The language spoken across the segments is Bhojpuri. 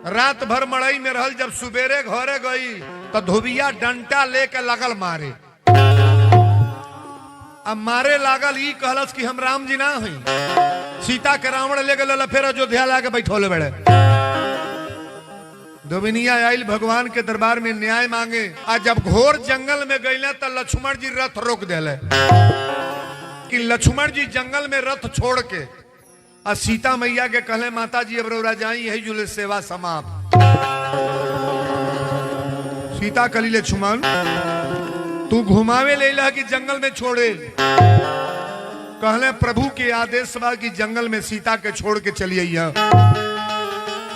रात भर मड़ई में रहल, जब सुबेरे घरे गई तो धोबिया डंटा लेके लगल मारे। अब मारे लागल, ई कहलस कि हम राम जी ना हई। सीता के रावण ले गए, फिर अयोध्या लाके बैठोले बड़े। धोबिनिया आयल भगवान के दरबार में न्याय मांगे। आ जब घोर जंगल में गईले तो लक्ष्मण जी रथ रोक देले कि लक्ष्मण जी जंगल में रथ छोड़ के आ सीता मैया के कहले माता जी अब रौरा जाई, यही जुले सेवा समाप्त। सीता कली लक्ष्मण तू घुमावे ले कि जंगल में छोड़े। कहले प्रभु के आदेश बा कि जंगल में सीता के छोड़ के चलिए।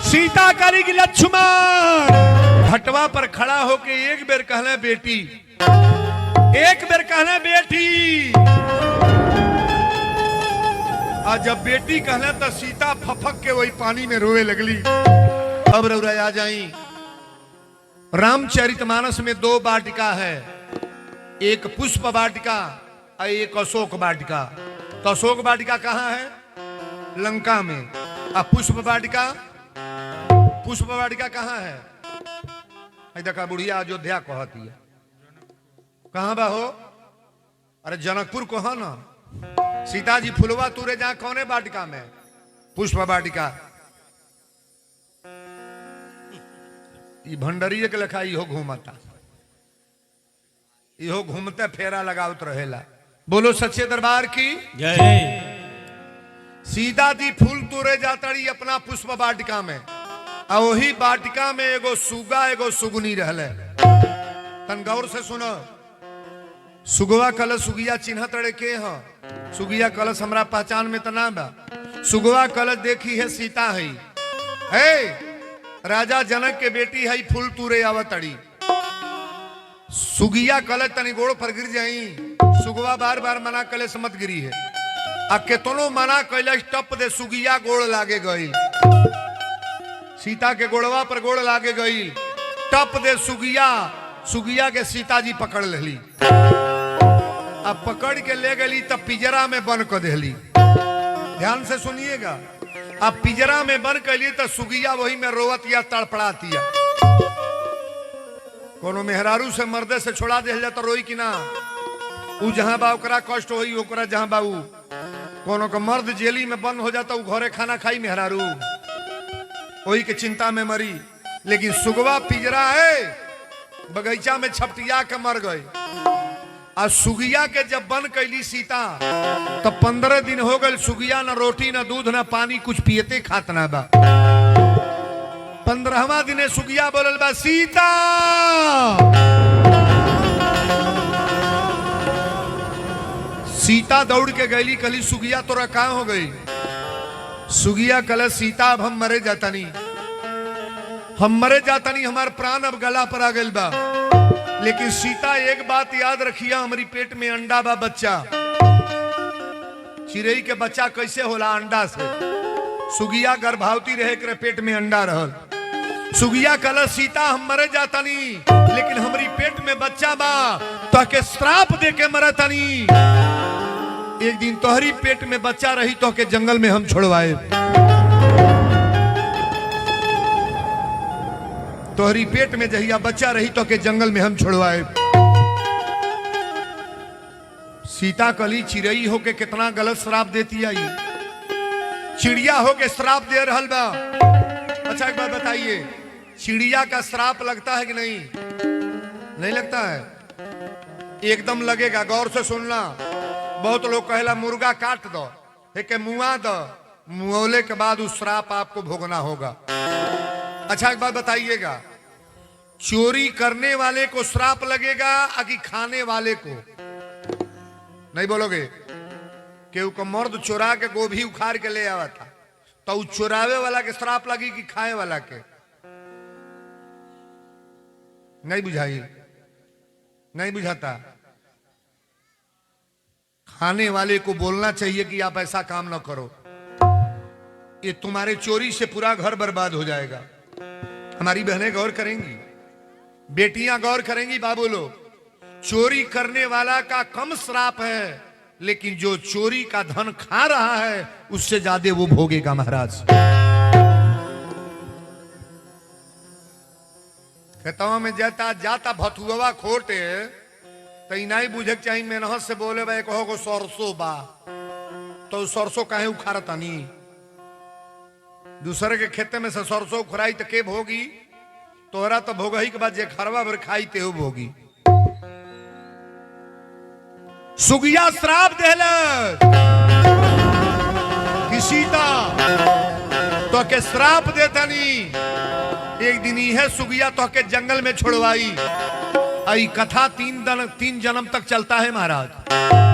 सीता करी कि लक्ष्मण भटवा पर खड़ा होके एक बेर कहले बेटी, एक बेर कहले बेटी। आज जब बेटी कहले तो सीता फफक के वही पानी में रोए लगली। अब रौरा आ जाई। रामचरितमानस में 2 वाटिका है, एक पुष्प वाटिका और एक अशोक वाटिका। तो अशोक वाटिका कहाँ है? लंका में। और पुष्प वाटिका कहाँ है? देखा बुढ़िया अयोध्या कहती है। कहाँ बा हो? अरे जनकपुर कहा ना। सीता जी फुलवा तुरे जा कौने वाटिका में? पुष्प वाटिका। भंडरिये के लेखा इहो घूमता, इहो घूमते फेरा लगावत रहेला। बोलो सच्चे दरबार की जय। सीता जी फूल तुरे जातड़ी अपना पुष्प वाटिका में। आ वही वाटिका में एगो सुगा एगो सुगनी रहले। तन गौर से सुनो। सुगवा कलश सुगिया चिन्ह तड़े के ह? सुगिया कलश हमरा पहचान में तो ना बा। सुगवा कलश देखी है सीता है, राजा जनक के बेटी है, फूल तुरे आवतड़ी। सुगिया कलश तनी गोड़ पर गिर जाई। सुगवा बार बार मना कलश मत गिरी है। आ केतनो मना कैलस टप दे सुगिया गोड़ लागे गई। सीता के गोड़वा पर गोड़ लागे गई। टप दे सुगिया के सीता जी पकड़ लेली। अब पकड़ के ले गई तब पिजरा में बंद कर देली। ध्यान से सुनिएगा। अब पिजरा में बंद कर ली तो सुगिया वही में रोवतिया तड़पड़ातिया। कोनो मेहरारू से मर्दे से छोड़ा दे जाता रोई कि ना? उ जहां बा ओकरा कष्ट होई, ओकरा जहां बा उ। कोनो का मर्द जेली में बंद हो जाता, उ घरे खाना खाई मेहरारू, वही के चिंता में मरी। लेकिन सुगवा पिजरा है, बगीचा में छपटिया के मर गए। आ सुगिया के जब बंद कैली सीता तो 15 दिन हो गए। सुगिया न रोटी न दूध न पानी कुछ पियते खात ना बा। 15वां दिन सुगिया बोलल बा सीता। सीता दौड़ के गईली, कली सुगिया तोरा कहां हो गई? सुगिया कल सीता अब हम मरे जातानी, हमार प्राण अब गला पर आ गइल बा। लेकिन सीता एक बात याद रखिया, हमारी पेट में अंडा बा बच्चा। चिड़ई के बच्चा कैसे होला? अंडा से। सुगिया गर्भवती रहे करे पेट में अंडा रहल। सुगिया कल सीता हम मरे जातानी, लेकिन हमारी पेट में बच्चा बा, तो के श्राप दे के मरतानी। एक दिन तोहरी पेट में बच्चा रही तो के जंगल में हम छोड़वाए। तोहरी पेट में जहिया बच्चा रही तो के जंगल में हम छोड़वाए। सीता कली चिड़ई होके कितना गलत श्राप देती आई। चिड़िया होके श्राप दे रहल बा। अच्छा एक बात बताइए, चिड़िया का श्राप लगता है कि नहीं? नहीं लगता है? एकदम लगेगा। गौर से सुनना। बहुत लोग कहेला मुर्गा काट दो, के मुआ दो, मुआवले के बाद उस श्राप आपको भोगना होगा। अच्छा एक बात बताइएगा, चोरी करने वाले को श्राप लगेगा कि खाने वाले को? नहीं बोलोगे? कि को मर्द चोरा के गोभी उखाड़ के ले आवा था, तो चोरावे वाला के श्राप लगी कि खाए वाला के? नहीं बुझाई? नहीं बुझाता? खाने वाले को बोलना चाहिए कि आप ऐसा काम ना करो, ये तुम्हारे चोरी से पूरा घर बर्बाद हो जाएगा। हमारी बहनें गौर करेंगी, बेटियां गौर करेंगी। बाबू लोग, चोरी करने वाला का कम श्राप है, लेकिन जो चोरी का धन खा रहा है उससे ज्यादा वो भोगेगा महाराज। खेतवा में जाता जाता भथुआ खोटे तो नहीं बुझे के चाहिए मेहनत से बोले भाई कहो को सरसों बा तो सरसों काहे उखाड़ता नहीं दूसरे के खेते में से सरसों उखराई तो के भोगी तोहरा तो भोगही के बाद जे खरवा भर खाई ते भोगी। सुगिया श्राप देल कि सीता तो के श्राप देता नहीं एक दिन यह सुगिया तो के जंगल में छोड़वाई। आई कथा तीन जन्म तक चलता है महाराज।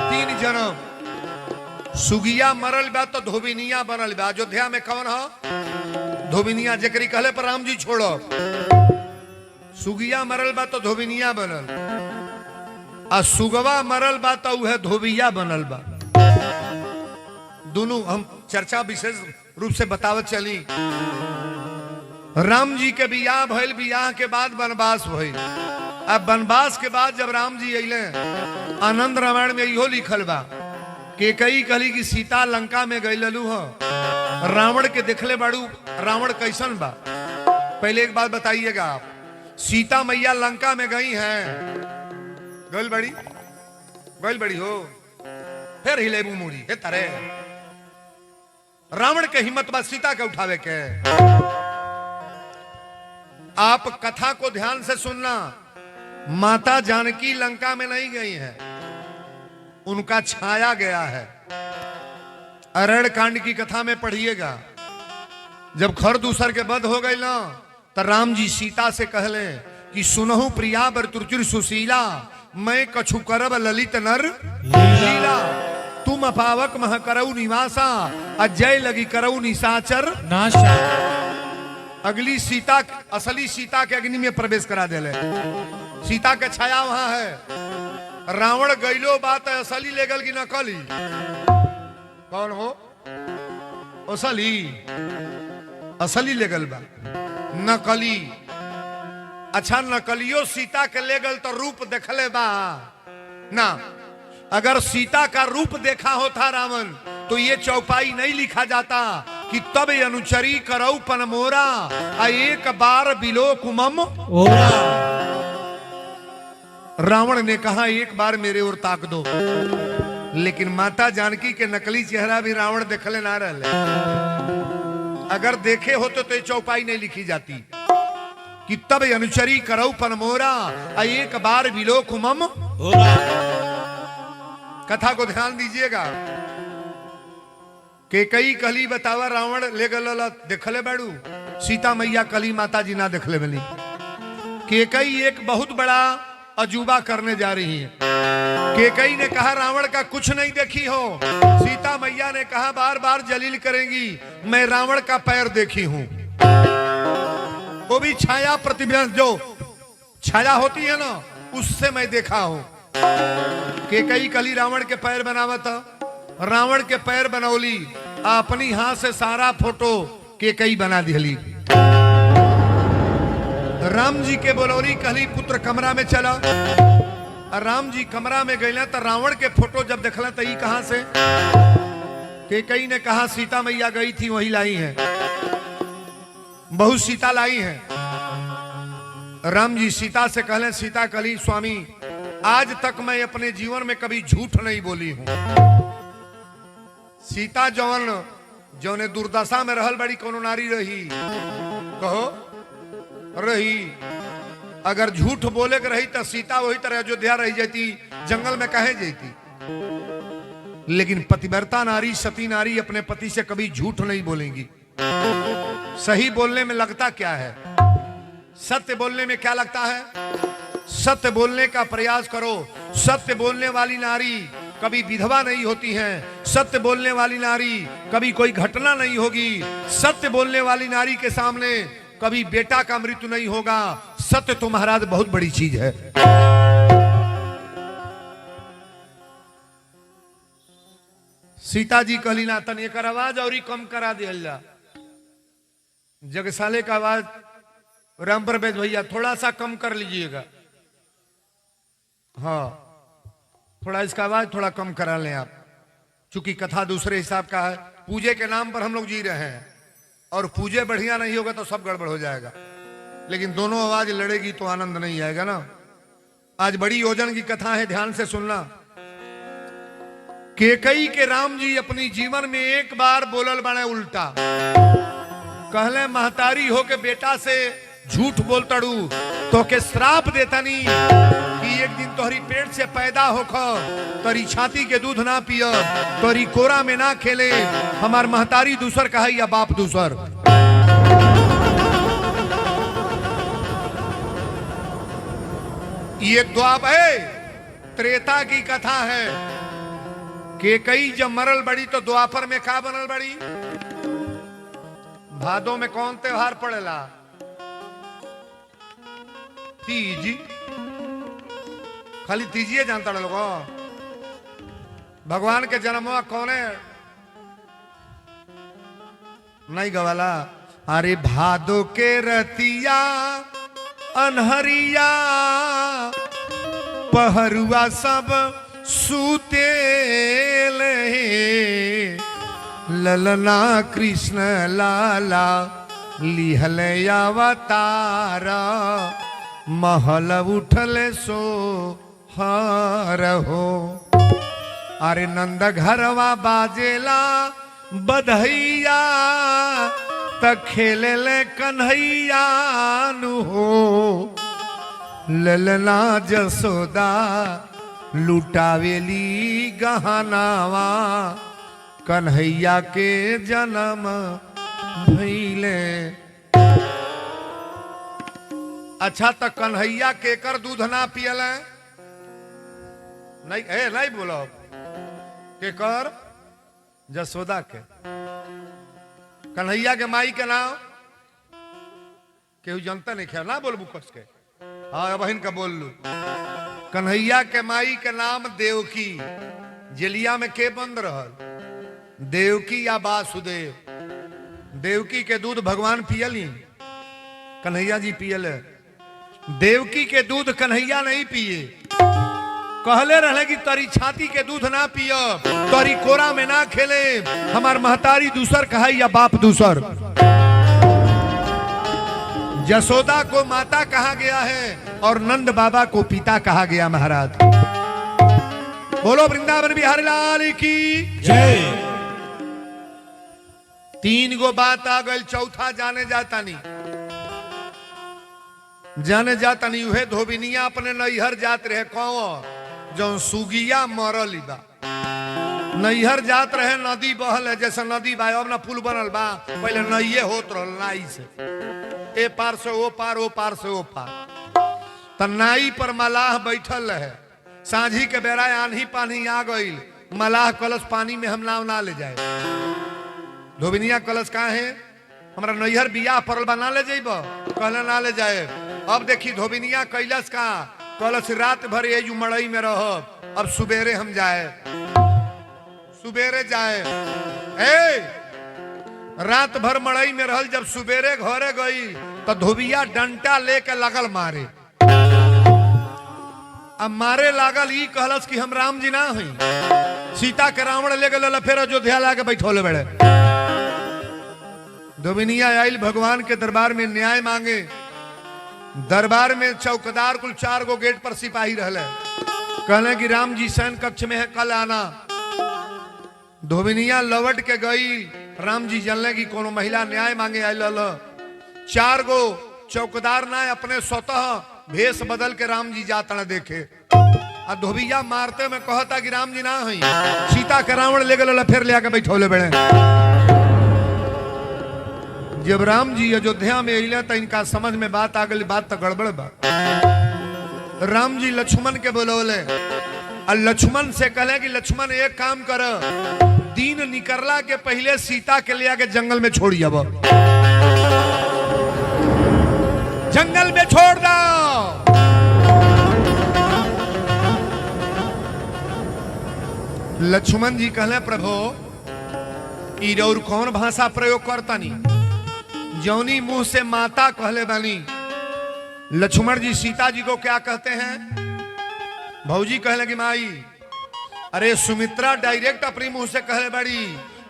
3 जन्म सुगिया मरल बा तो धोबिनिया बनल बा। अयोध्या में कौन हो धोबिनिया जकरी कहले पर राम जी छोड़ो। सुगिया मरल बा तो धोबिनिया बनल आ सुगवा मरल बा तो वह धोबिया बनल बा। दोनों हम चर्चा विशेष रूप से बतावत चली। राम जी के बियाह भइल बियाह के बाद वनवास भइल। अब वनवास के बाद जब राम जी अइले आनंद रामायण में इहो लिखल बा कि कई कहली कि सीता लंका में गइललू हो रावण के देखले बाड़ू रावण कैसन बा। पहले एक बात बताइएगा आप सीता मैया लंका में गई हैं गल बड़ी हो फिर हिलेबू मुड़ी हे तारे रावण के हिम्मत बा सीता के उठावे के। आप कथा को ध्यान से सुनना। माता जानकी लंका में नहीं गई है उनका छाया गया है। अरण्य कांड की कथा में पढ़िएगा जब खरदूसर के वध हो गई ना तो राम जी सीता से कहले कि सुनहु प्रिया बरतुरचुर सुशीला मैं कछु करब ललित नर लीला तुम अपावक मह करऊ निवासा अजय लगी करऊ निशाचर नाशा। अगली सीता असली सीता के अग्नि में प्रवेश करा देले। सीता के छाया वहां है। रावण गैलो बात है असली ले गल की नकली कौन हो असली ले गल बा नकली। अच्छा नकलियो सीता के ले गल तो रूप देखले बा ना। अगर सीता का रूप देखा होता रावण तो ये चौपाई नहीं लिखा जाता कि तब अनुचरी करऊ पनमोरा आ एक बार बिलो कुमम ओरा। रावण ने कहा एक बार मेरे ओर ताक दो लेकिन माता जानकी के नकली चेहरा भी रावण देखले ना रहे। अगर देखे होते तो ये चौपाई नहीं लिखी जाती कि तब अनुचरी करऊ पनमोरा आ एक बार बिलो कुमम ओरा। कथा को ध्यान दीजिएगा के कई कली बतावा रावण ले गल देखले बाड़ू सीता मैया कली माता जी ना देखले मिली। के कई एक बहुत बड़ा अजूबा करने जा रही है। के कई ने कहा रावण का कुछ नहीं देखी हो। सीता मैया ने कहा बार बार जलील करेंगी मैं रावण का पैर देखी हूं वो भी छाया प्रतिबिंब जो छाया होती है ना उससे मैं देखा हूं। के कई कली रावण के पैर बनावत रावण के पैर बनौली अपनी हाथ से सारा फोटो के कई बना दिली। राम जी के बोलौली कहली पुत्र कमरा में चला। राम जी कमरा में गए तो रावण के फोटो जब देखला तो ई कहां से के कई ने कहा सीता मैया गई थी वही लाई है बहुत सीता लाई है। राम जी सीता से कहले सीता कहली स्वामी आज तक मैं अपने जीवन में कभी झूठ नहीं बोली हूं। सीता जौने दुर्दशा में रहल बड़ी कोनो नारी रही कहो रही। अगर झूठ बोले के रही तो सीता वही तरह अयोध्या रही जाती जंगल में कहे जाती। लेकिन पतिव्रता नारी सती नारी अपने पति से कभी झूठ नहीं बोलेंगी। सही बोलने में लगता क्या है सत्य बोलने में क्या लगता है सत्य बोलने का प्रयास करो। सत्य बोलने वाली नारी कभी विधवा नहीं होती हैं। सत्य बोलने वाली नारी कभी कोई घटना नहीं होगी। सत्य बोलने वाली नारी के सामने कभी बेटा का मृत्यु नहीं होगा। सत्य तो महाराज बहुत बड़ी चीज है। सीता जी कहली ना तन एक आवाज और कम करा दिया जा। जगसाले का आवाज राम प्रवेश भैया थोड़ा सा कम कर लीजिएगा। हाँ थोड़ा इसका आवाज थोड़ा कम करा लें आप चूंकि कथा दूसरे हिसाब का है। पूजे के नाम पर हम लोग जी रहे हैं और पूजे बढ़िया नहीं होगा तो सब गड़बड़ हो जाएगा। लेकिन दोनों आवाज लड़ेगी तो आनंद नहीं आएगा ना। आज बड़ी योजन की कथा है, ध्यान से सुनना। केकई के राम जी अपनी जीवन में एक बार बोलल बने उल्टा, कहले महतारी हो के बेटा से झूठ बोल तड़ू तो के श्राप देतनी कि एक दिन तोहरी पेट से पैदा होखो तोरी छाती के दूध ना पिय, तोरी कोरा में ना खेले, हमार महतारी दूसर कहा या बाप दूसर। ये द्वाप है, त्रेता की कथा है। केकई जब मरल बड़ी तो द्वापर में का बनल बड़ी? भादों में कौन त्योहार पड़ेला? तीज। खाली तीजिए जानता लोगो। भगवान के जन्मवा कौने नहीं गवाला? अरे भादो के रतिया अनहरिया पहरुआ सब सूते ललना कृष्ण लाला लिहल अवतार महल उठल सो हर हो। अरे नंद घरवा बाजेला बधैया त खेले ले कन्हैया नु हो। ललना जसोदा लुटावेली गहनावा कन्हैया के जन्म भइले। अच्छा तो कन्हैया केकर दूध ना पियल? नहीं बोलो। केकर? जसोदा के। कन्हैया के माई के नाम केहू जनता नहीं ख्याल ना बोलबू कस के। हाँ बहन का बोल लू। कन्हैया के माई के नाम देवकी। जेलिया में के बंद रहल? देवकी या वासुदेव। देवकी के दूध भगवान पियली, कन्हैया जी पियल। देवकी के दूध कन्हैया नहीं पिए। कहले रहे कि तारी छाती के दूध ना पियो, तारी कोरा में ना खेले, हमार महतारी दूसर कहा या बाप दूसर। जसोदा को माता कहा गया है और नंद बाबा को पिता कहा गया। महाराज बोलो वृंदावन बिहारी लाल की जय। तीन गो बात आ गई, चौथा जाने जाता नहीं। जाने जाता नहीं उहे धोबिनिया अपने नैहर जात रहे। कौन? जो सुगिया मरल बा नैहर जात रहे। नदी बहल है, जैसे नदी बा अब ना पुल बनल बा, पहले नैये होत रहल नाई से, ए पार से ओ पार, ओ पार से ओ पार। त नाई पर मलाह बैठल रहे। सांझी के बेरा आंधी पानी आ गई, मलाह कलश पानी में हम नाव ना ले जाए। धोबिनिया कलश कहाँ है? हमारा नैहर बियाह परल बा, ना ले जाइब? कहले ना ले जाए। अब देखी धोबिनिया कैलस का कलश रात भर ये मड़ई में रह, अब सुबेरे हम जाए, सुबेरे जाए। रात भर मड़ई में रहल, जब सुबेरे घरे गई तो धोबिया डंटा लेके लगल मारे। अब मारे लागल, ई कहलस कि हम राम जी ना हई। सीता के रावण ले गल, फिर अयोध्या लाके बैठोले बड़े। धोबिनिया आइल भगवान के दरबार में न्याय मांगे। दरबार में चौकीदार कुल 4 गो गेट पर सिपाही रहले। कहले कि राम जी सैन कक्ष में है, कल आना। धोबिनिया लौट के गई। राम जी जानले कि कोनो महिला न्याय मांगे आयल। 4 गो चौकीदार ना अपने स्वतः भेष बदल के राम जी जाता देखे। आ धोबिया मारते में कहता कि राम जी ना हई। सीता के रावण ले गल, फिर ले आके बैठौले बड़े। जब राम जी अयोध्या में अइले तो इनका समझ में बात आ गई, बात तो गड़बड़ बा। राम जी लक्ष्मण के बोलौले और लक्ष्मण से कहले कि लक्ष्मण एक काम कर, दिन निकलला के पहले सीता के ले आके जंगल में छोड़ अब, जंगल में छोड़ दो। लक्ष्मण जी कहले प्रभु ई और कौन भाषा प्रयोग करता नहीं, जौनी मुंह से माता कहले बानी। लक्ष्मण जी सीता जी को क्या कहते हैं? भौजी कहले कि माई। अरे सुमित्रा डायरेक्ट अपनी मुंह से कहले बड़ी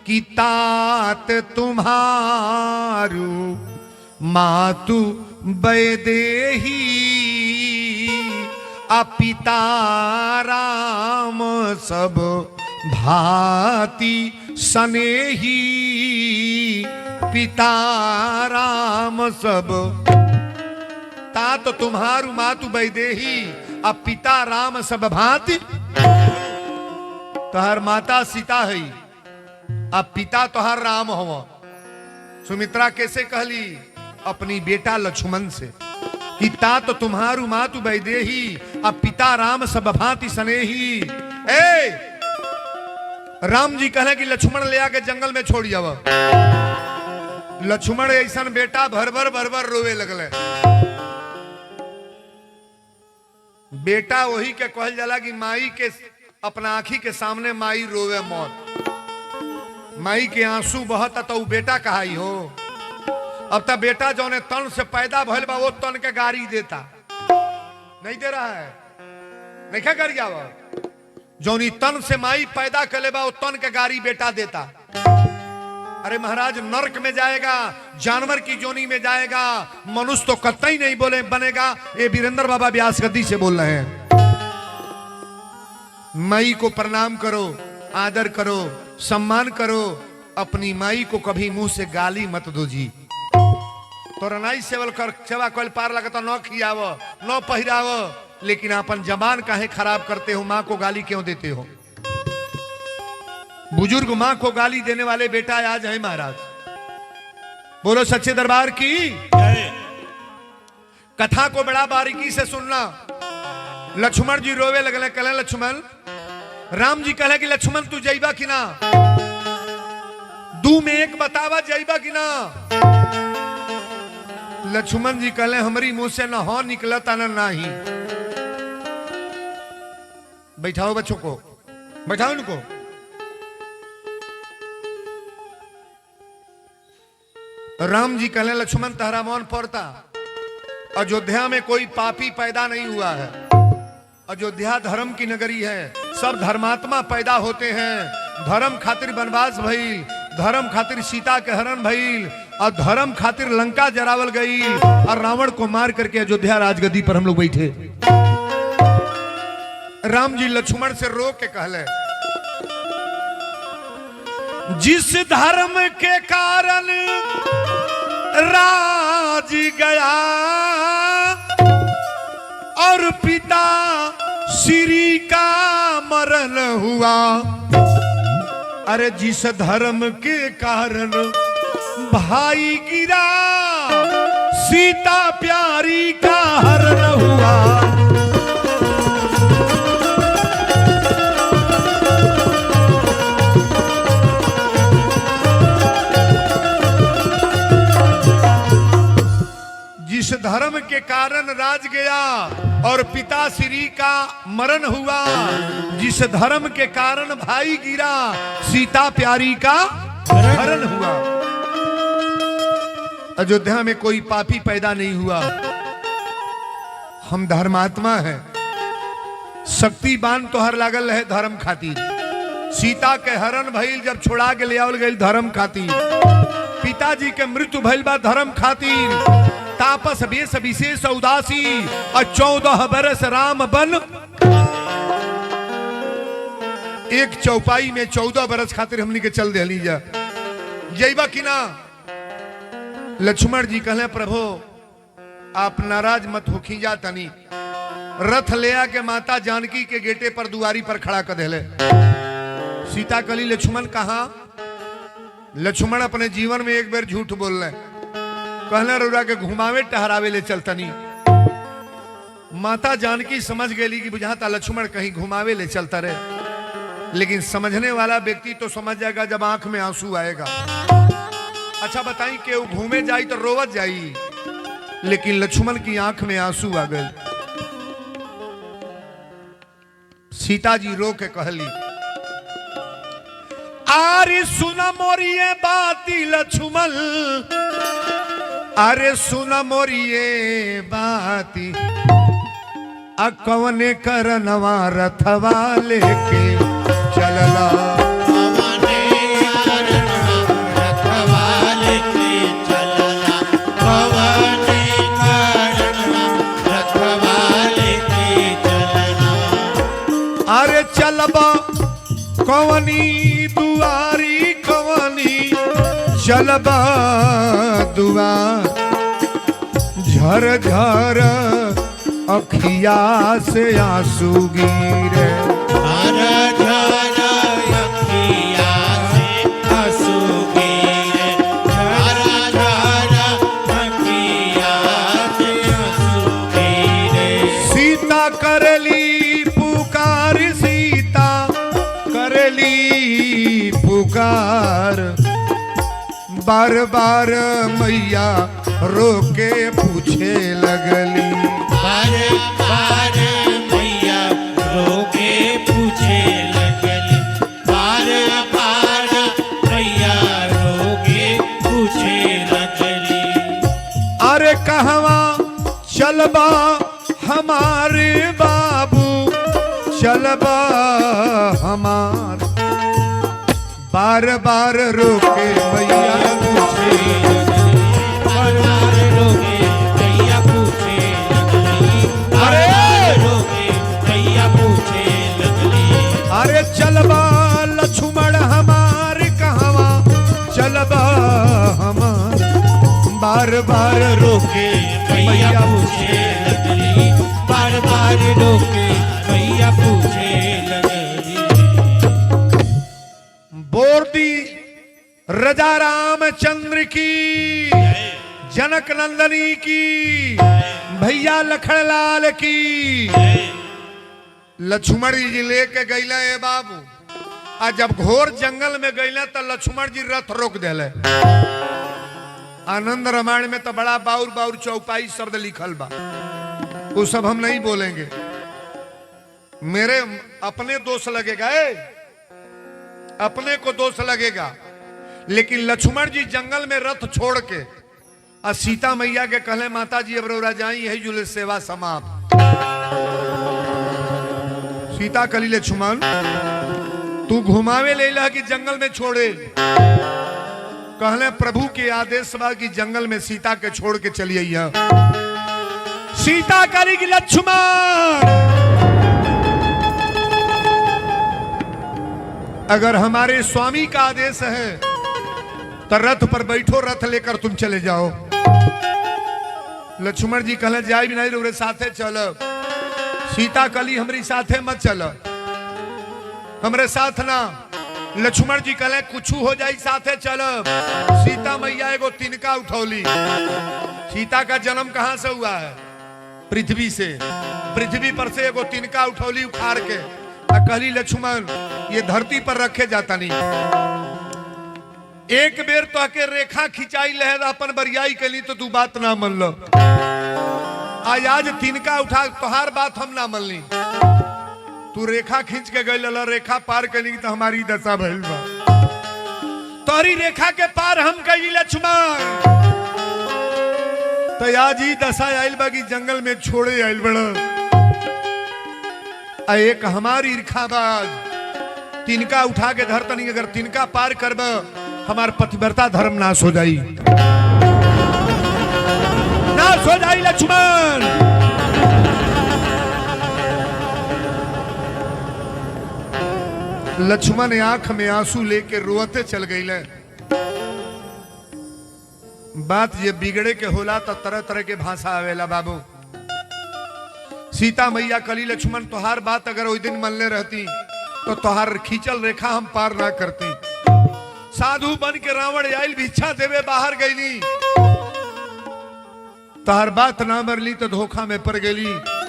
कि तात तुम्हारू मातु वैदेही पिता राम सब भांति सनेही, पिता राम सब तात तुम्हारू मातु वैदेही अब पिता राम सब भांति। तोहर माता सीता है अब पिता तोहर राम हो। सुमित्रा कैसे कहली अपनी बेटा लक्ष्मण से कि तात तुम्हारू मातु वैदेही अब पिता राम सब भांति सनेही। ए राम जी कहे कि लक्ष्मण ले आके जंगल में छोड़ जाव। लक्ष्मण ऐसा बेटा भर भर रोवे लगले। बेटा वही के कहल जाला कि माई के अपना आंखी के सामने माई रोवे मौत। माई के आंसू बहता तो बेटा कहाई हो। अब तक बेटा जौने तन से पैदा भइल बा वो तन के गाड़ी देता नहीं दे रहा है। नहीं क्या कर गया जौनी तन से माई पैदा करे बा वो तन के गाड़ी बेटा देता। अरे महाराज नरक में जाएगा, जानवर की जोनी में जाएगा, मनुष्य तो कतई नहीं बोले बनेगा। ये वीरेंद्र बाबा व्यास गद्दी से बोल रहे हैं। माई को प्रणाम करो, आदर करो, सम्मान करो। अपनी माई को कभी मुंह से गाली मत दो जी। तो रनाई सेवल कर सेवा कोल पार लगता न खियाव न पहिराव, लेकिन अपन जबान काहे खराब करते हो? मां को गाली क्यों देते हो? बुजुर्ग मां को गाली देने वाले बेटा आज है महाराज। बोलो सच्चे दरबार की। कथा को बड़ा बारीकी से सुनना। लक्ष्मण जी रोवे लगले, कहले लक्ष्मण, राम जी कहले कि लक्ष्मण तू जाइबा कि ना? दू में एक बतावा जाइबा कि ना? लक्ष्मण जी कहले हमारी मुंह से ना हो निकलता ना नहीं। बैठाओ बच्चों को, बैठाओ इनको। राम जी कहले लक्ष्मण तहरा मन पड़ता, अयोध्या में कोई पापी पैदा नहीं हुआ है। अयोध्या धर्म की नगरी है, सब धर्मात्मा पैदा होते हैं। धर्म खातिर वनवास भइल, धर्म खातिर सीता के हरण भइल, और धर्म खातिर लंका जरावल गई, और रावण को मार करके अयोध्या राजगद्दी पर हम लोग बैठे। राम जी लक्ष्मण से रो के कहले, जिस धर्म के कारण राज गया और पिता श्री का मरण हुआ, अरे जिस धर्म के कारण भाई गिरा सीता प्यारी का हरण हुआ, जिस धर्म के कारण राज गया और पिता श्री का मरण हुआ, जिस धर्म के कारण भाई गिरा सीता प्यारी का हरण हुआ। अयोध्या में कोई पापी पैदा नहीं हुआ। हम धर्मात्मा हैं। शक्तिवान तो हर लागल है धर्म खातिर। सीता के हरण भइल जब छोड़ा के ले आवल गई धर्म खातिर। पिताजी के मृत्यु भइल बा धर्म खातिर। तापस बेस विशेष उदासी और 14 बरस राम बन। एक चौपाई में 14 बरस खातिर हमनी के चल दे जा जइबा कि ना? लक्ष्मण जी कहले प्रभु आप नाराज मत हो, खींचा तनी। रथ ले आके माता जानकी के गेटे पर दुआरी पर खड़ा कर देले। सीता कली लक्ष्मण कहा? लक्ष्मण अपने जीवन में एक बार झूठ बोल रहे, कहले रउरा के घुमावे टहरावे ले चलतनी। माता जानकी समझ गई कि बुझाता लक्ष्मण कहीं घुमावे ले चलता रहे, लेकिन समझने वाला व्यक्ति तो समझ जाएगा जब आंख में आंसू आएगा। अच्छा बताई कि वो घूमे जाई तो रोवत जाई, लेकिन लक्ष्मण की आंख में आंसू आ गए। सीता जी रो के कहली, आरे सुन मोरिये बाती लक्ष्मण, अरे सुन मोरिये बाती, कवने करनवा रथवा लेके चलला, कवने करनवा रथवा लेके चलला, कवने कवनी दुआरी कवनी चलबा दुआर झर झर अखिया से आंसू गिरे झर झर अखिया से आंसू गिरे झर झर अखिया से आंसू गिरे। सीता करली पुकार सीता करली पुकार बार बार मैया रोके पूछे लगली बार बार मैया रोके पूछे लगली बार बार मैया रोके पूछे लगली। अरे कहवा चलबा हमारे बाबू चलबा हमार बार बार रोके मैया पूछे बार बार रोके मैया पूछे लगली अरे रोके मैया पूछे लगली। अरे चलबा लक्ष्मण हमार कहवा चलबा हमार बार बार रोके मैया पूछे लगली बार बार रोके मैया पूछे लगली। बोर्दी रजा रामचंद्र की जनक नंदनी की भैया लखनलाल की। लक्ष्मण जी लेके गईले ए बाबू आ जब घोर जंगल में गईले तो लक्ष्मण जी रथ रोक देले। आनंद रामायण में तो बड़ा बाउर बाउर चौपाई शब्द लिखल बा वो सब हम नहीं बोलेंगे मेरे अपने दोष लगेगा अपने को दोष लगेगा। लेकिन लक्ष्मण जी जंगल में रथ छोड़ के और सीता मैया के कहले माता जी अब रौरा जाई यही जुले सेवा समाप्त। सीता कली लक्ष्मण तू घुमावे ले ला कि जंगल में छोड़े कहले प्रभु के आदेश बा कि जंगल में सीता के छोड़ के चलिए। सीता कली की लक्ष्मण अगर हमारे स्वामी का आदेश है तो रथ पर बैठो रथ लेकर तुम चले जाओ। लक्ष्मण जी कहले जाए भी नहीं रे साथे चल। सीता कली हमारी साथे मत चल हमरे साथ ना। लक्ष्मण जी कहले कुछ हो जाए साथे चल। सीता मैया एगो तिनका उठौली। सीता का जन्म कहां से हुआ है पृथ्वी से। पृथ्वी पर से एगो तिनका उठौली उखाड़ के कहली लक्ष्मण ये धरती पर रखे जाता नहीं। एक बेर तो आके रेखा खिंचाई लहर अपन बरियाई के लिए तो तू बात ना मन लो। आज तिनका उठा तोहार बात हम ना मन ली। तू रेखा खींच के गई रेखा पार करनी तो हमारी दशा भइल बा। तोहरी रेखा के पार हम कही लक्ष्मण तो आज ही दशा आयल बा कि जंगल में छोड़े आयल बड़ा। एक हमारी ईर्खाबाज तिनका उठा के धरता नहीं। अगर तिनका पार करब हमार पतिव्रता धर्म नाश हो जाई लक्ष्मण। लक्ष्मण आंख में आंसू लेके रोते चल गई। बात ये बिगड़े के होला तो तरह तरह के भाषा आवेला बाबू। सीता मैया कली लक्ष्मण तोहार बात अगर उस दिन मनले रहती तो तोहार खींचल रेखा हम पार ना करती। साधु बन के रावण आयल भिक्षा देवे बाहर गईली तोहार बात ना मरली तो धोखा में पड़ गई।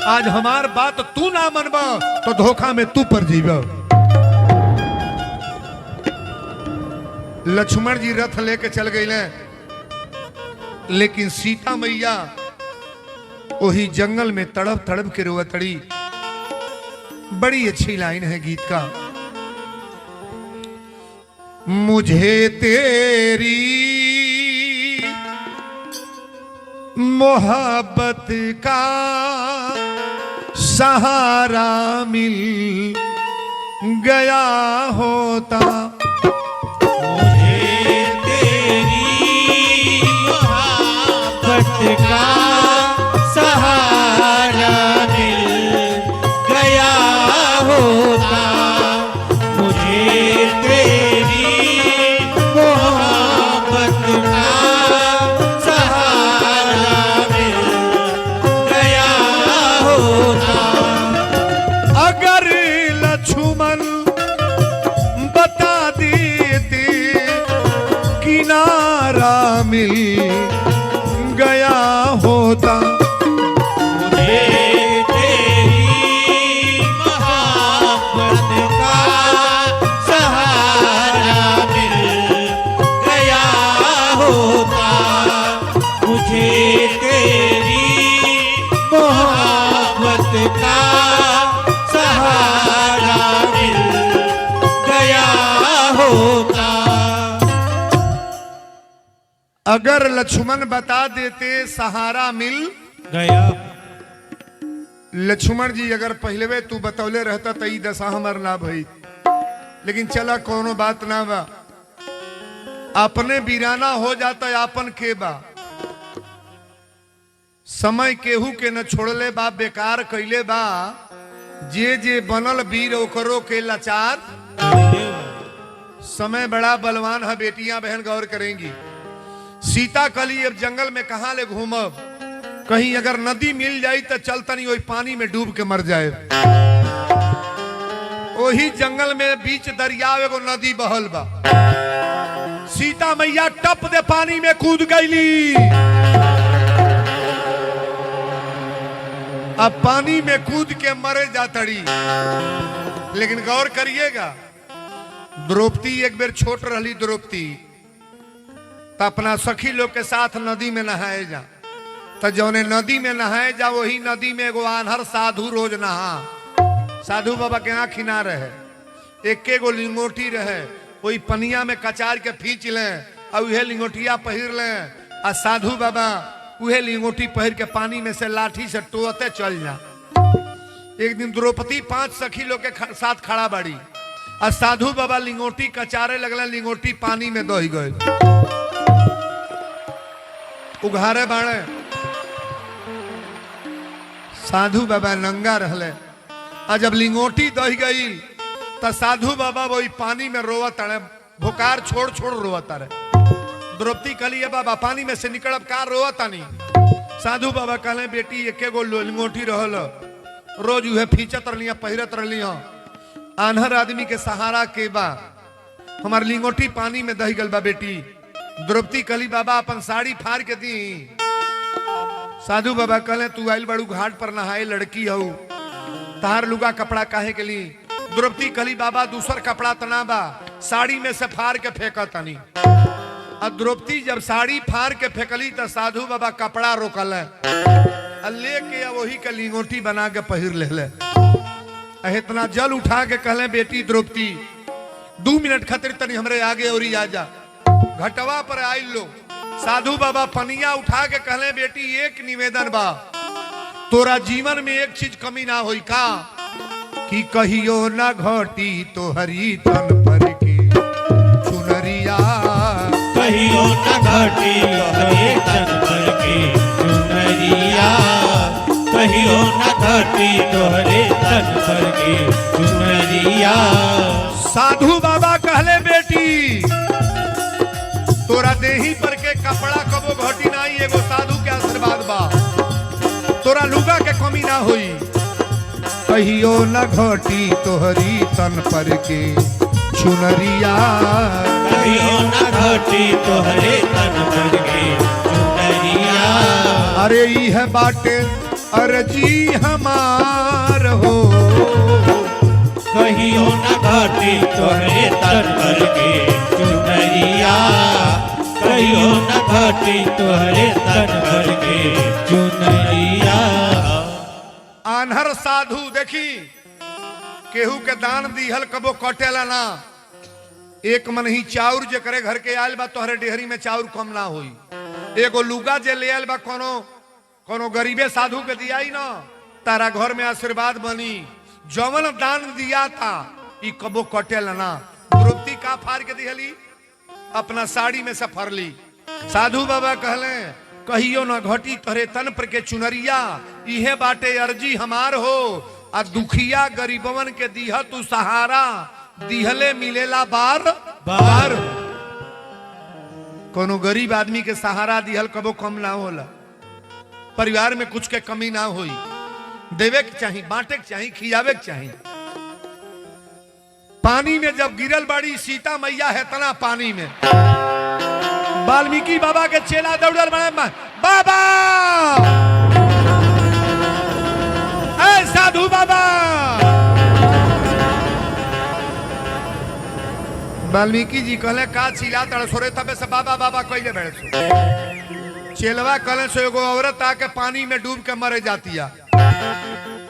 आज हमार बात तू ना मनबा तो धोखा में तू पड़ जीबा। लक्ष्मण जी रथ लेके चल गई लेकिन सीता मैया वही जंगल में तड़प तड़प के रोवतड़ी। बड़ी अच्छी लाइन है गीत का। मुझे तेरी मोहब्बत का सहारा मिल गया होता। मुझे तेरी मोहब्बत का सहारा मिल गया होता। मुझे होता। मुझे तेरी मोहब्बत का सहारा मिल गया होता, मुझे तेरी मोहब्बत का सहारा मिल गया होता। अगर लक्ष्मण बता देते सहारा मिल गया, लक्ष्मण जी अगर पहले तू बतौले रहता तो ई दशा हमर ना भई, लेकिन चला कोनो बात ना बा, अपने बीराना हो जाता आपन के बा। समय केहू के न छोड़ले बा, बेकार कैले बा, जे जे बनल वीर ओकरो के लाचार। समय बड़ा बलवान है, बेटियां बहन गौर करेंगी। सीता कली अब जंगल में कहां ले घूमब, कहीं अगर नदी मिल जाई तो चलता नहीं, वही पानी में डूब के मर जाए। वही जंगल में बीच दरिया एगो नदी बहल बा, सीता मैया टप दे पानी में कूद गईली। अब पानी में कूद के मरे जातड़ी। लेकिन गौर करिएगा, द्रौपदी एक बेर छोट रही, द्रौपदी तो अपना सखी लोग के साथ नदी में नहाए जा, तो जौने नदी में नहाए जा वही नदी में एगो आन्हर साधु रोज नहा। साधु बाबा के आँख ना रहे, एके गो लिंगोटी रहे, वही पनिया में कचार के खींच लें और उहे लिंगोटिया पहिर लें, और साधु बाबा उहे लिंगोटी पहिर के पानी में से लाठी से टोते चल जा। एक दिन द्रौपदी 5 सखी लोग के साथ खड़ा बाड़ी, और साधु बाबा लिंगोटी कचारे लगल, लिंगोटी पानी में दही गए, उघारे बाड़े। साधु बाबा नंगा रहले, और जब लिंगोटी दही गई तो साधु बाबा वही पानी में रोवत अड़े, भुकार छोड़ छोड़ रोवत अड़े। द्रौपदी कहली बाबा पानी में से निकलब का रोवत नहीं। साधु बाबा कहले बेटी एके गो लिंगोटी रहल, रोज उहे फींचत रही, पहिरत रही, आन्हर आदमी के सहारा के बा, हमार लिंगोटी पानी में दही गल बा बेटी। द्रौपदी कहली बाबा अपन साड़ी फाड़ के दी। साधु बाबा कहले तू आइल बड़ू घाट पर नहाए, लड़की हो, तहार लुगा कपड़ा काहे के ली। द्रौपदी कहली बाबा दूसर कपड़ा तना बा, साड़ी में से फाड़ के फेंका तनी। और द्रौपदी जब साड़ी फाड़ के फेंकली तो साधु बाबा कपड़ा रोकल, लेके वही के लिंगोटी बना के पहिर ले। इतना जल उठा के कहले बेटी द्रौपदी 2 मिनट खातिर तनी हमरे आगे और आ जा। घटवा पर आइल लो, साधु बाबा पनिया उठा के कहले बेटी एक निवेदन बा, तोरा जीवन में एक चीज कमी ना होई का, कि कहियो ना घटी तो हरी तन पर के चुनरिया, कहियो न घटी हरे तन पर के चुनरिया, कहियो न घटी हरे तन पर के चुनरिया। साधु बाबा कहले बेटी तोरा देही पर के कपड़ा कबो घटी ना, एगो साधु के आशीर्वाद बा, तोरा लुगा के कमी ना होई। कहियो न घटी तोहरी तन पर के चुनरिया, कहियो न घटी हरे तन पर के चुनरिया। अरे यह बाटे अर्जी हमार हो, कहियो न घटी हरे तन पर के चुनरिया, कहियो न घटी हरे तन पर के चुनरिया। आन्हर साधु देखी केहू के दान दीहल कबो कटेला ना, एक मन ही चाउर जे करे घर के आयल बा तोहरे डेहरी में चाउर कम ना होई। एगो लुगा जे ले आयल बा कोनो गरीबे साधु के दियाई ना, तारा घर में आशीर्वाद बनी। जवन दान दिया था ई कबो कटेला ना। द्रौपदी का फाड़ के दिहली, अपना साड़ी में से फरली। साधु बाबा कहले कहियो न घटी तोहरे तन पर के चुनरिया, इहे बाटे अर्जी हमार हो, आ दुखिया गरीबवन के दीह तू सहारा, दिहले मिलेला बार बार। कोनो गरीब आदमी के सहारा दिहल कबो कम ना होला, परिवार में कुछ के कमी ना होई। देवे के चाहिए, बांटे के चाहिए, खियावे के चाहिए। पानी में जब गिरल बाड़ी सीता मैया है तना पानी में, वाल्मीकि बाबा के चेला दौड़ल बड़े बाबा वाल्मीकि जी कहले का चिल्ला तड़सोरे तबे से बाबा बाबा कहले बैठ सो चेलवा कहले सो एगो औरत आके पानी में डूब के मरे जातिया,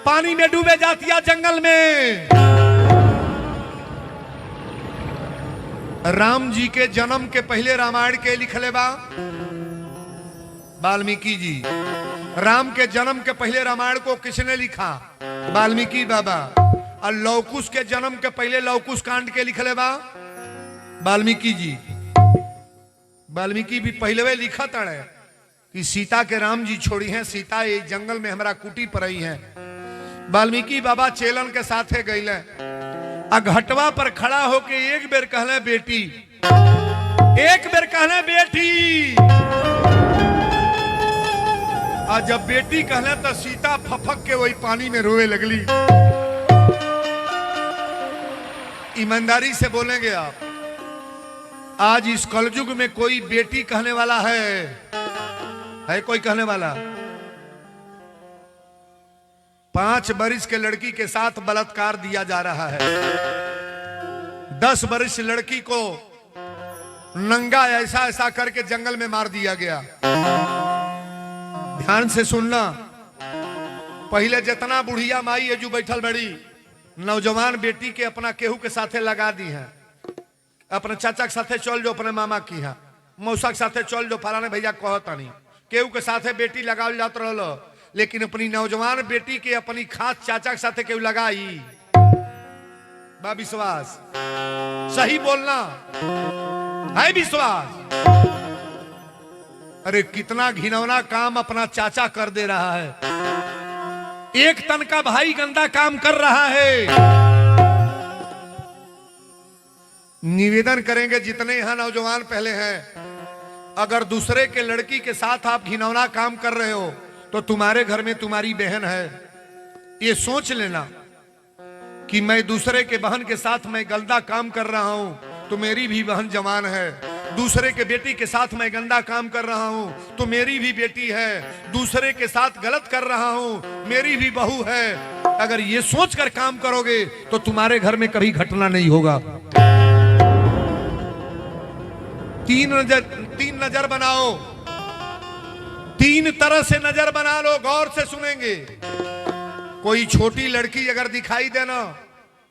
पानी में डूबे जातिया जंगल में। राम जी के जन्म के पहले रामायण के लिखले बा वाल्मीकि जी। राम के जन्म के पहले रामायण को किसने लिखा? वाल्मीकि बाबा। और लवकुश के जन्म के पहले लवकुश कांड के लिखले बा वाल्मीकि जी। वाल्मीकि भी पहले लिखा तड़े कि सीता के राम जी छोड़ी हैं, सीता ये जंगल में हमारा कुटी पर आई है। वाल्मीकि बाबा चेलन के साथे गईले, घटवा पर खड़ा होके एक बेर कहले बेटी, एक बेर कहले बेटी। और जब बेटी कहले तो सीता फफक के वही पानी में रोए लगली। ईमानदारी से बोलेंगे आप, आज इस कलयुग में कोई बेटी कहने वाला है कोई कहने वाला? 5 बरिस के लड़की के साथ बलात्कार दिया जा रहा है। 10 बरिस लड़की को नंगा ऐसा ऐसा करके जंगल में मार दिया गया। ध्यान से सुनना, पहले जितना बुढ़िया माई है जो बैठल बड़ी नौजवान बेटी के अपना केहू के साथे लगा दी है। अपने चाचा के साथे चल जो, अपने मामा की है, मौसा के साथे चल जो, फलाने भैया कहता नहीं, केहू के साथे बेटी लगावल जात रहो। लेकिन अपनी नौजवान बेटी के अपनी खास चाचा के साथे केहू लगाई बा विश्वास? सही बोलना है विश्वास? अरे कितना घिनौना काम अपना चाचा कर दे रहा है। एक तन का भाई गंदा काम कर रहा है। निवेदन करेंगे जितने यहां नौजवान पहले हैं, अगर दूसरे के लड़की के साथ आप घिनौना काम कर रहे हो तो तुम्हारे घर में तुम्हारी बहन है। ये सोच लेना कि मैं दूसरे के बहन के साथ मैं गंदा काम कर रहा हूं तो मेरी भी बहन जवान है। दूसरे के बेटी के साथ मैं गंदा काम कर रहा हूं तो मेरी भी बेटी है। दूसरे के साथ गलत कर रहा हूं, मेरी भी बहू है। अगर ये सोचकर काम करोगे तो तुम्हारे घर में कभी घटना नहीं होगा। तीन नजर बनाओ, 3 तरह से नजर बना लो, गौर से सुनेंगे। कोई छोटी लड़की अगर दिखाई देना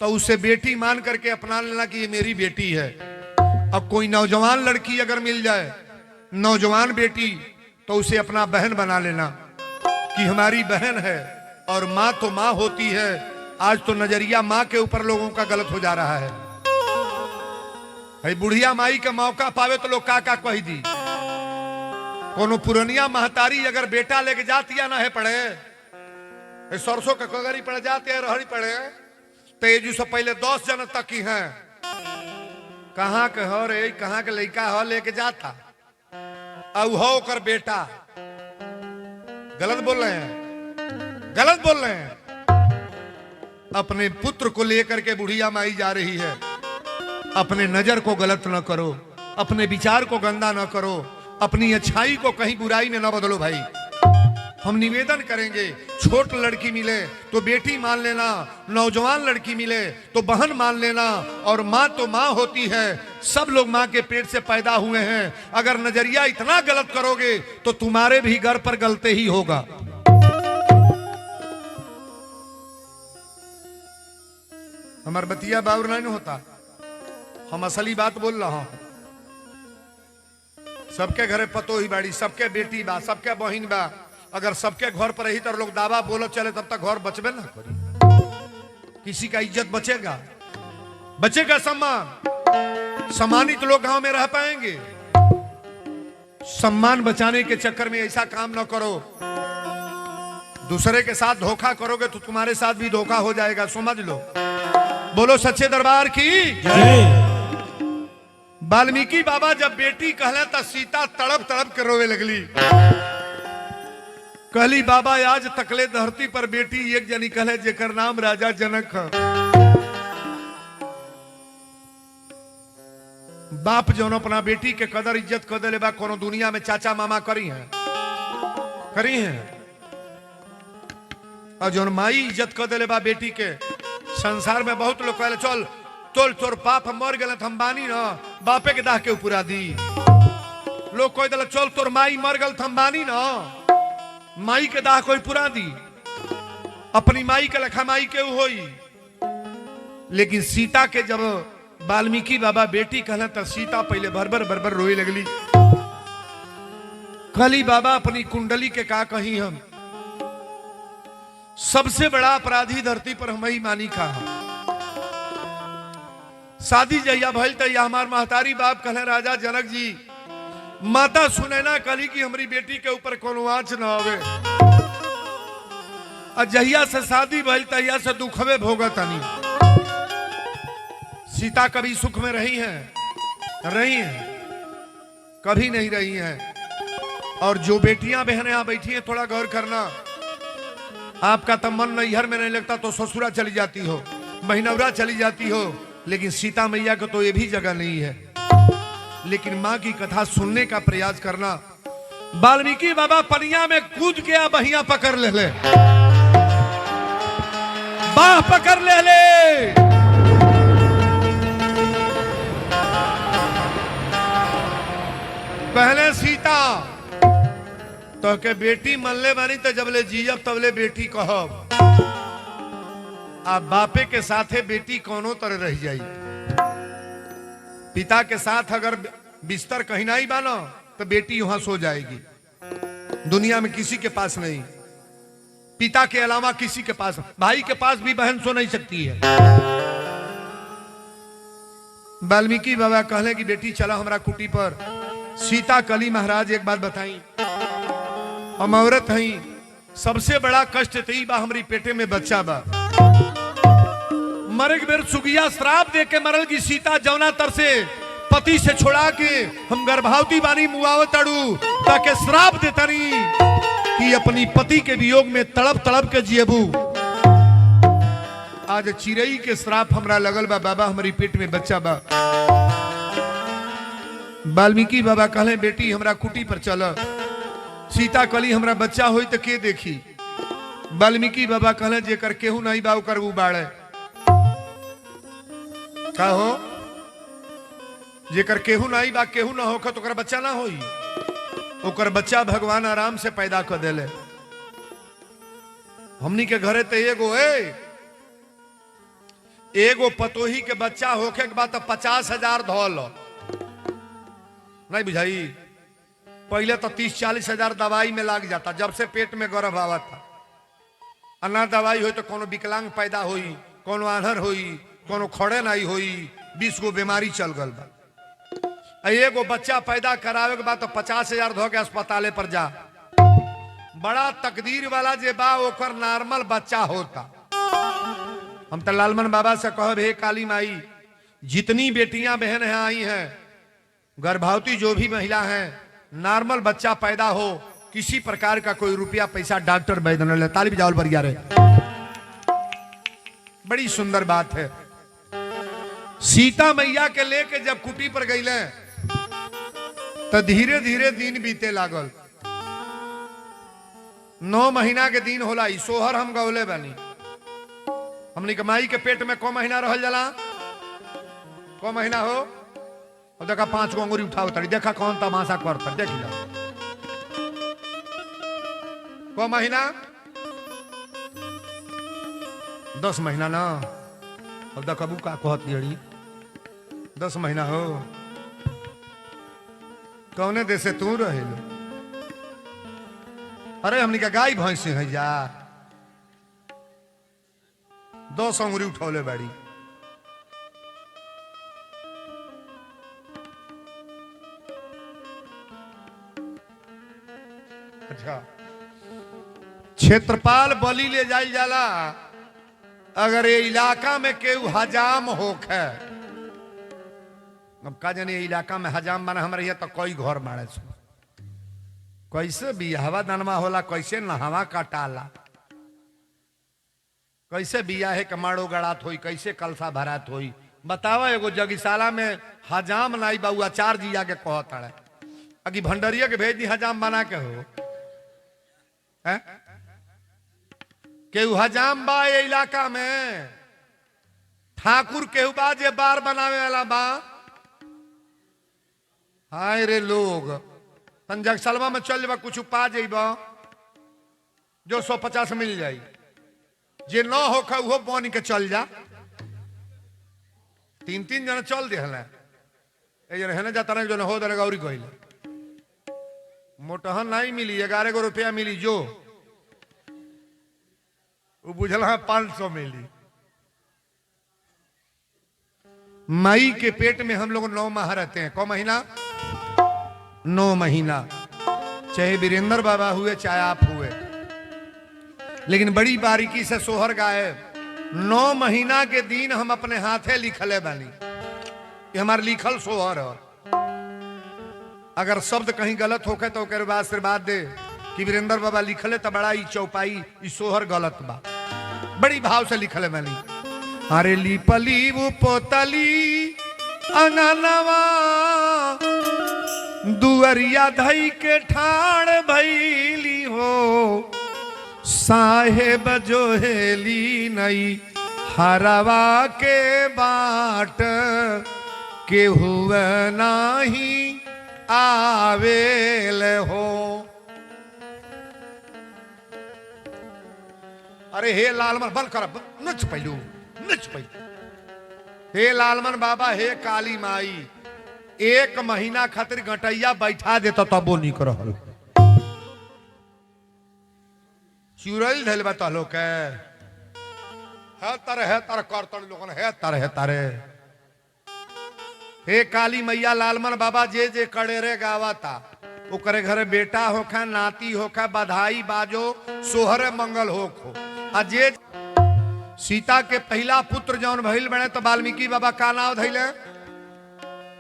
तो उसे बेटी मान करके अपना लेना कि ये मेरी बेटी है। अब कोई नौजवान लड़की अगर मिल जाए, नौजवान बेटी, तो उसे अपना बहन बना लेना कि हमारी बहन है। और माँ तो माँ होती है। आज तो नजरिया माँ के ऊपर लोगों का गलत हो जा रहा है। बुढ़िया माई का मौका पावे तो लोग का कही दी। कोनो पुरनिया महतारी अगर बेटा लेके जाती है ना है पड़े, सरसों का कगरी पड़ जाते हैं, रहड़ी पड़े, तेजू से पहले 10 जन तक ही हैं। कहाँ के हो रे, कहाँ के लड़का हो लेके जाता, अब हो कर बेटा। गलत बोल रहे हैं, गलत बोल रहे हैं। अपने पुत्र को लेकर के बुढ़िया माई जा रही है। अपने नजर को गलत न करो, अपने विचार को गंदा न करो, अपनी अच्छाई को कहीं बुराई में न बदलो भाई। हम निवेदन करेंगे, छोट लड़की मिले तो बेटी मान लेना, नौजवान लड़की मिले तो बहन मान लेना। और माँ तो माँ होती है, सब लोग माँ के पेट से पैदा हुए हैं। अगर नजरिया इतना गलत करोगे तो तुम्हारे भी घर पर गलते ही होगा। हमार बतिया बावर नहीं होता, हम असली बात बोल रहा हूं। सबके घरे पतो ही बाड़ी, सबके बेटी बा, सबके बहिन बा। अगर सबके घर पर रही तो लोग दावा बोलत चले तब तक घर बचबे ना करी। किसी का इज्जत बचेगा? बचेगा सम्मान? सम्मानित लोग गांव में रह पाएंगे? सम्मान बचाने के चक्कर में ऐसा काम ना करो। दूसरे के साथ धोखा करोगे तो तुम्हारे साथ भी धोखा हो जाएगा, समझ लो। बोलो सच्चे दरबार की जय। वाल्मीकि बाबा जब बेटी कहले तो सीता तड़प तड़प के रोवे लगली। कहली बाबा आज तकले धरती पर बेटी एक जनी कहले जेकर नाम राजा जनक है। बाप जो अपना बेटी के कदर इज्जत कर दे बा, कोनो दुनिया में चाचा मामा करी हैं। और जो माई इज्जत कर दे बा बेटी के, संसार में बहुत लोग कहले चल तोल तोर पाप मर गल हम बानी न बापे के दाह के पूरा दी लोग कोई दल चल तोर माई मर गल हम बानी न माई के दाह कोई पूरा दी अपनी माई के लखा माई के होई। लेकिन सीता के जब वाल्मीकि बाबा बेटी कहला तो सीता पहले भर रोए लगली। कली बाबा अपनी कुंडली के का कही हम सबसे बड़ा अपराधी धरती पर हम ही मानी का शादी जहिया भइल तैया हमार महतारी बाप कहले राजा जनक जी माता सुने ना कली की हमारी बेटी के ऊपर कोनो आंच न आवे। जहिया से शादी भइल तहिया से दुखवे भोगतनी। सीता कभी सुख में रही हैं कभी नहीं रही हैं। और जो बेटियां बहनें यहां बैठी हैं थोड़ा गौर करना, आपका तो मन नैहर में नहीं लगता तो ससुरा चली जाती हो, महीनौरा चली जाती हो, लेकिन सीता मैया को तो ये भी जगह नहीं है। लेकिन मां की कथा सुनने का प्रयास करना। वाल्मीकि बाबा पनिया में कूद गया, बहिया पकड़ ले बाह पकड़ ले पहले सीता तो के बेटी मनले बानी तो जबले जीजब तबले बेटी कहब। आप बापे के साथे बेटी कोनो तरह रह जाई। पिता के साथ अगर बिस्तर कहीं नहीं बानो तो बेटी वहां सो जाएगी। दुनिया में किसी के पास नहीं, पिता के अलावा किसी के पास, भाई के पास भी बहन सो नहीं सकती है। वाल्मीकि बाबा कहले कि बेटी चला हमारा कुटी पर। सीता कली महाराज एक बात बताई, हम औरत हई, सबसे बड़ा कष्ट तई बा हमारी पेटे में बच्चा बा। मरे के बेर सुगिया श्राप दे के मरल की सीता जौना तर से पति से छोड़ा के हम गर्भवती बानी मुआवत अड़ू ताकि श्राप देतानी कि अपनी पति के वियोग में तड़प तड़प के जियबू। आज चिड़ई के श्राप हमरा लगल बा बाबा, हमारी पेट में बच्चा बा। वाल्मीकि बाबा कहले बेटी हमरा कुटी पर चल। सीता कली हमरा बच्चा होई तो के देखी। वाल्मीकि बाबा कहले जेकर केहू नहीं बा ओकर उ बाड़े का हो, जेकर केहू नहीं बा केहू ना होकर तो ओकर बच्चा ना होई। ओकर बच्चा भगवान आराम से पैदा कर देले। हमनी के घरे तो एगो पतोही के बच्चा होके के बाद तो 50,000 धोल नहीं बुझाई। पहले तो 30-40 हजार दवाई में लाग जाता जब से पेट में गर्भ आवा था। अन्ना दवाई हो तो कोनो विकलांग पैदा होई, कोनो आंधर होई, कोनो खड़े नहीं होई, 20 गो बीमारी चल गल बा। एगो बच्चा पैदा करावे के बाद तो 50,000 धो के अस्पताले पर जा। बड़ा तकदीर वाला जे बा ओकर नॉर्मल बच्चा होता। हम तो लालमन बाबा से कहब हे काली माई, जितनी बेटियां बहन हैं आई हैं, गर्भवती जो भी महिला हैं, नॉर्मल बच्चा पैदा हो, किसी प्रकार का कोई रुपया पैसा डॉक्टर वैद्य न ले। ताली बजाओ बढ़िया रहे, बड़ी सुंदर बात है। सीता मैया के लेके जब कुटी पर गईले तो धीरे धीरे दिन बीते लागल। 9 महीना के दिन होला। ई सोहर हम गौले बानी। हमनी के माई के पेट में को महीना रहल जाला, को महीना हो। और देखा 5 गो अंगुरी उठाओ तड़ी, देखा कौन तमाशा करता, देख लो को महीना 10 महीना ना। अब देखबू का कहत लड़ी 10 महीना हो। कौने देश से तू रहे लो? अरे हमनी का गाय भैंस है जा। 10 अंगुरी उठौले बाड़ी। अच्छा, क्षेत्रपाल बलि ले जाई जाला। अगर ये इलाका में केहू हजाम होखे, अब का जाने इलाका में हजाम बना हमारे तो कोई घर मारे सो। कैसे बियाहवा दनवा होला, कैसे नहवा काटाला, कैसे बियाहे के माड़ो गड़ात होई, कैसे कलसा भरात होई। बतावा एगो जगीशाला में हजाम नाई बाबू आचार जी आके कहत है अगी भंडरिया के भेज दी हजाम बना के हो है? केहू हजाम बा ये इलाका में ठाकुर केहू बा जे बार बनावे वाला बा? हाय रे लोग, जगसलवा में चल जाबा कुछ पा जाइबा जो 150 मिल जाई, जे न होखा उहो बन के चल जा। 3-3 जना चल दे हला है ना, जाता नहीं जो हो दे गौरी कहल मोटहन नहीं मिली, 11 रुपया मिली जो वो बुझल 500 मिली। मई के पेट में हम लोग 9 माह रहते हैं। कौ महीना? 9 महीना। चाहे वीरेंद्र बाबा हुए चाहे आप हुए, लेकिन बड़ी बारीकी से सोहर गाए। 9 महीना के दिन हम अपने हाथे लिखले बानी, ये हमारे लिखल सोहर है। अगर शब्द कहीं गलत होके तो ओकर बाद आशीर्वाद दे कि वीरेंद्र बाबा लिखले तो बड़ा ई चौपाई ई सोहर गलत बा, बड़ी भाव से लिखले बानी। अरे लिपली वो पोतली अंगनवा दुअरिया धई के ठाण भैली हो, साहेब जोहेली नई हरवा के बाट के हुए नाही आवेल हो। अरे हे लालमन बल कर नच पैलू नच पैलू। हे लालमन बाबा, हे काली माई, 1 महीना खातिर गटैया बैठा देता तबो निक रहल। चुरैल धैल बा तहलो के है तर करतन लोगन है तारे। हे काली मैया, लालमन बाबा जे जे कड़ेरे गावाता ओकरे घरे बेटा होखा, नाती होखा, बधाई बाजो, सोहरे मंगल होखो। आ जे सीता के पहला पुत्र जौन भइल बने तो वाल्मीकि बाबा का नाम धैले?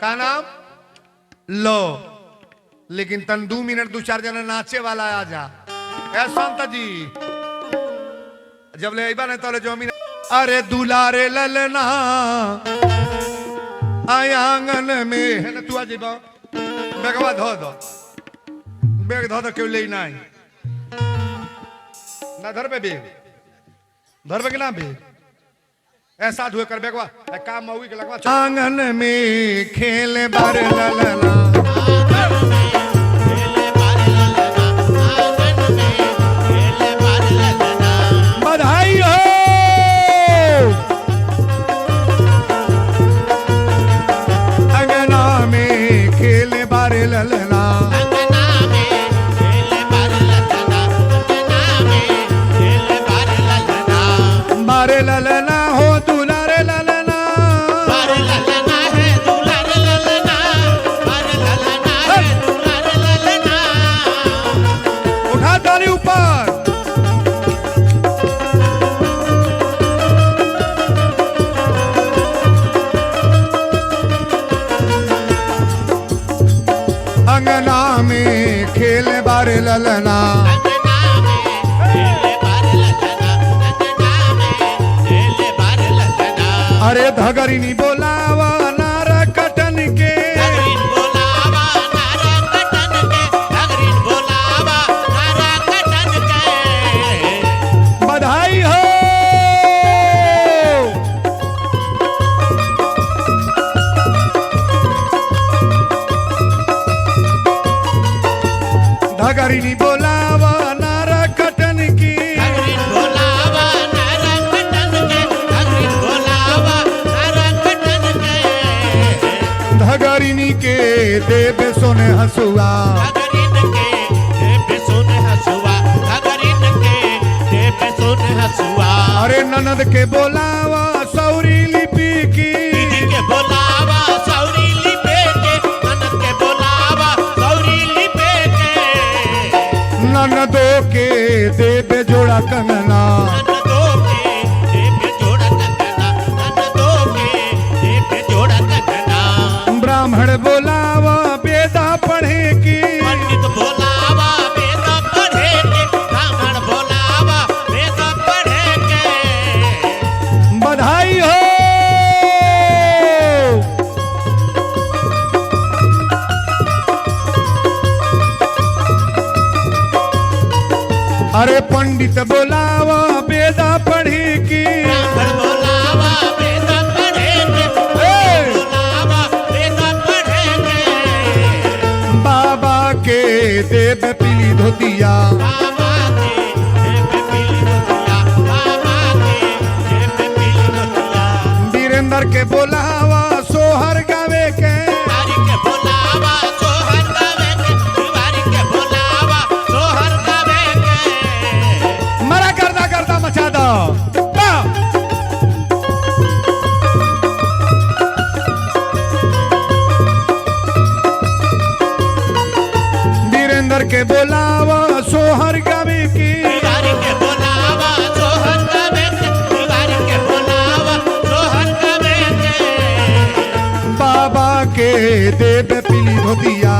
का नाम? लो। लेकिन तन 2 मिनट 2-4 जना नाचे वाला आ जा। ए संत जी जब ले आइबा नहीं तो जमीन। अरे दुलारे ललना आंगन में है ना, तू आ जाइबा बेगवा धो दो, बेग धो दो, क्यों ले नहीं ना धर पे बेग धर पे के ना बेग ऐसा धुए कर बेगवा काम मऊगी के लगवा। आंगन में खेल बार ललना, बधाई हो। अंगना में खेल बार ललना, बारे ललना हो दुलारे ललना, बारे ललना है दुलारे ललना, बारे ललना है दुलारे ललना। उठा ताली ऊपर। अंगना में खेल बारे ललना, अरे धगरिनी बोलावा नारा कटन के, धगरिन बोलावा नारा कटन के, धगरिन बोलावा नारा कटन के। बधाई हो। धगरिनी बोलावा नारा कटन की, धगरिन बोलावा नारा कटन के, धगरिन बोलावा नारा कटन के। धगरिनी के देव सोने हसुआ, धगरिन के देव सोने हसुआ, धगरिन के देव सोने हसुआ। अरे ननद के बोलावा सौरी लिपि की, दीदी के बोलावा सौरी लिपि के, ननद के बोलावा सौरी लिपि के। ननदो के देव जोड़ा कंगना, ननदो के देव जोड़ा कंगना, ननदो के देव जोड़ा कंगना। ब्राह्मण बोलावा वेदा पढ़े की, पंडित बोलावा वेदा पढ़े के, ब्राह्मण बोलावा वेदा पढ़े के। बधाई हो। अरे पंडित बोलावा वेदा पढ़ी की, ब्राह्मण बोलावा वेदा धोतिया। बाबा के जेब में पीली धोतिया, बाबा के जेब में पीली धोतिया। वीरेंद्र के बोलावा सोहर गावे के, तिवारी के बोलावा सोहर गावे के, तिवारी के बोलावा सोहर गावे के। मरा करदा करदा मचा दो। वीरेंद्र के बोलावा सोहर गावे के, तिवारी के बोलावा सोहर गावे के, तिवारी के बोलावा सोहर गावे के। बाबा के देव पीली धोतिया।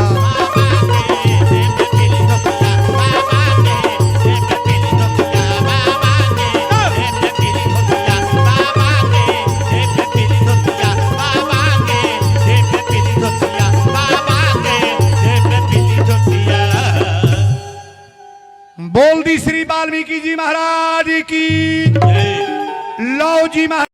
बोल दी श्री वाल्मीकि जी महाराज की। लौ जी महाराज।